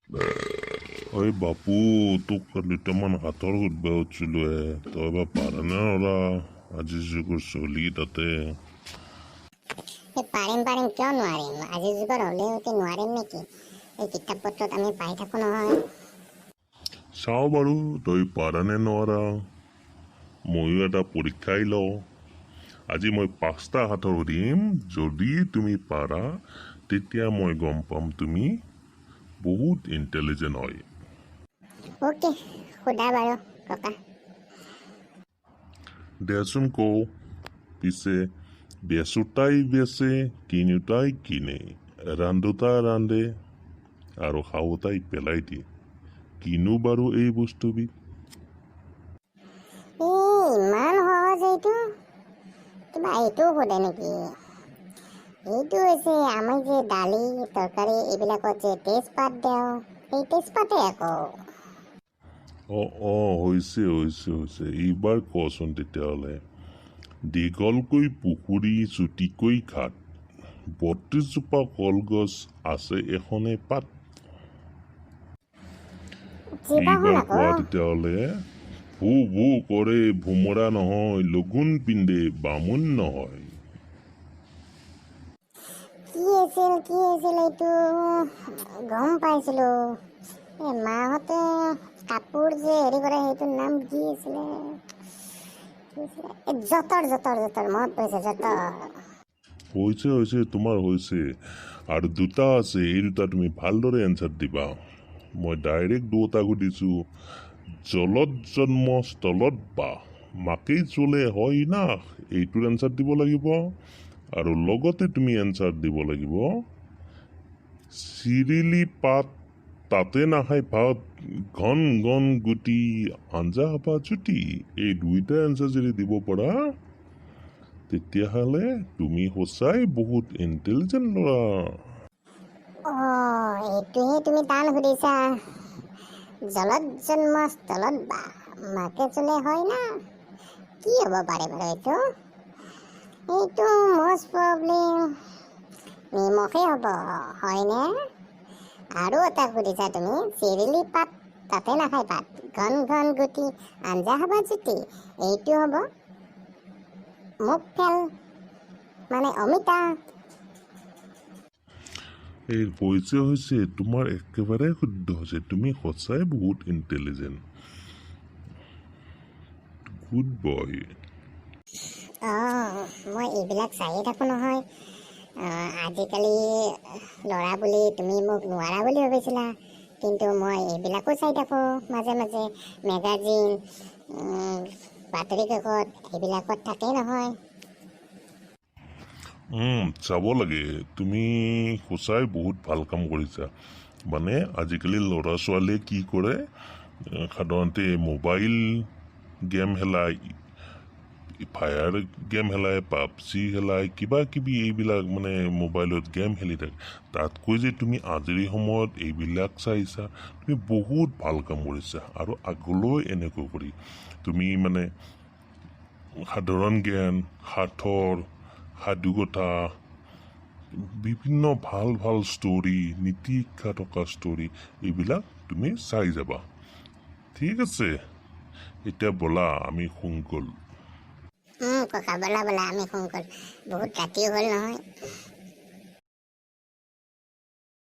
ঐ বাপু, তোক দুটামান হাতৰ সুধবা উঠিছিলো তই বা পাৰানে নৰা আজিৰ যুগৰ চলি তাতে পাৰিম কিয় নোৱাৰিম আজিৰ যুগত হ'লেও নোৱাৰিম নেকি এই কিতাপ পত্ৰত আমি পাই থাকো নহয় চাওঁ বাৰু তই পাৰানে নৰা ময়ো এটা পৰীক্ষাই লওঁ আজি মই 5টা হাতৰ সুধিম যদি তুমি পাৰা তেতিয়া মই গম পাম তুমি বহুত ইণ্টেলিজেণ্ট হয় অ'কে সোধা বাৰু ককা দেচোন কওঁ পিছে বেচোতাই বেচে কিনোতাই কিনে ৰান্ধোতাই ৰান্ধে আৰু খাওঁতাই পেলাই দিয়ে কিনো বাৰু এই বস্তুবিধ ইমান সহজ এইটো কিবা এইটোও সোধে নেকি এইটো হৈছে আমি যে দালি তৰকাৰী এইবিলাকত যে তেজপাত দিওঁ সেই তেজপাতে আকৌ হৈছে এইবাৰ কচোন তেতিয়াহ'লে দীঘলকৈ পুখুৰী চুটিকৈ ঘাট 32জোপা কলগছ আছে এখনে পাত এইবাৰ কোৱা তেতিয়াহ'লে ভু ভু কৰে ভোমৰা নহয় লগুণ পিন্ধে বামুণ নহয় কি আছিল এইটো গম পাইছিলো মাহঁতে কাপোৰ যে হেৰি কৰে সেইটোৰ নাম কি আছিলে যঁতৰ মনত পৰিছে যঁতৰ হৈছে তোমাৰ হৈছে আৰু দুটা আছে এই দুটা তুমি ভালদৰে এনচাৰ দিবা মই ডাইৰেক্ট দুটা সুধিছোঁ জলত জন্ম স্থলত বাস মাকেই চলে হয় না এইটোৰ এনচাৰ দিব লাগিব আৰু লগতে তুমি এনচাৰ দিব লাগিব চিৰিলি পাত তাতে নাখায় ভাত ঘন ঘন গুটি আঞ্জা বা জুতি এই দুইটা এনচাৰ যদি দিব পাৰা তেতিয়াহ'লে তুমি সঁচাই বহুত ইণ্টেলিজেণ্ট ল'ৰা এইটোহে তুমি টান সুধিছা জলত জন্ম স্থলত বাস মাকে চলে হয় না কি হ'ব পাৰে বাৰু এইটো মষ্ট প্ৰব্লেম নিমখেই হ'ব হয়নে আৰু এটা সুধিছা তুমি চিৰিলি পাত তাতে নাখায় পাত ঘন ঘন গুটি আঞ্জা খাবা জুতি এইটো হ'ব মুখ ফেল মানে অমিতা এই হৈছে তোমাৰ একেবাৰে শুদ্ধ হৈছে তুমি সঁচাই বহুত ইণ্টেলিজেণ্ট গুড বয় মই এইবিলাক চায়ে থাকো নহয় আজিকালি ল'ৰা বুলি তুমি মোক নোৱাৰা বুলি ভাবিছিলা কিন্তু মই এইবিলাকো চাই থাকো মাজে মাজে মেগাজিন বাতৰি কাকত এইবিলাকত থাকেই নহয় চাব লাগে তুমি সঁচাই বহুত ভাল কাম কৰিছা মানে আজিকালি ল'ৰা ছোৱালীয়ে কি কৰে সাধাৰণতে মোবাইল গেম খেলায় ফায়াৰ গেম খেলায় পাবজি খেলায় কিবা কিবি এইবিলাক মানে মোবাইলত গেম খেলি থাকে তাতকৈ যে তুমি আজৰি সময়ত এইবিলাক চাইছা তুমি বহুত ভাল কাম কৰিছা আৰু আগলৈ এনেকৈ কৰি তুমি মানে সাধাৰণ জ্ঞান সাঁথৰ সাধুকথা বিভিন্ন ভাল ভাল ষ্টৰি নীতি শিক্ষা থকা ষ্টৰি এইবিলাক তুমি চাই যাবা ঠিক আছে এতিয়া ব'লা আমি শুং গ'ল ককা বলা আমি শুং গ'ল বহুত ৰাতিও হ'ল নহয়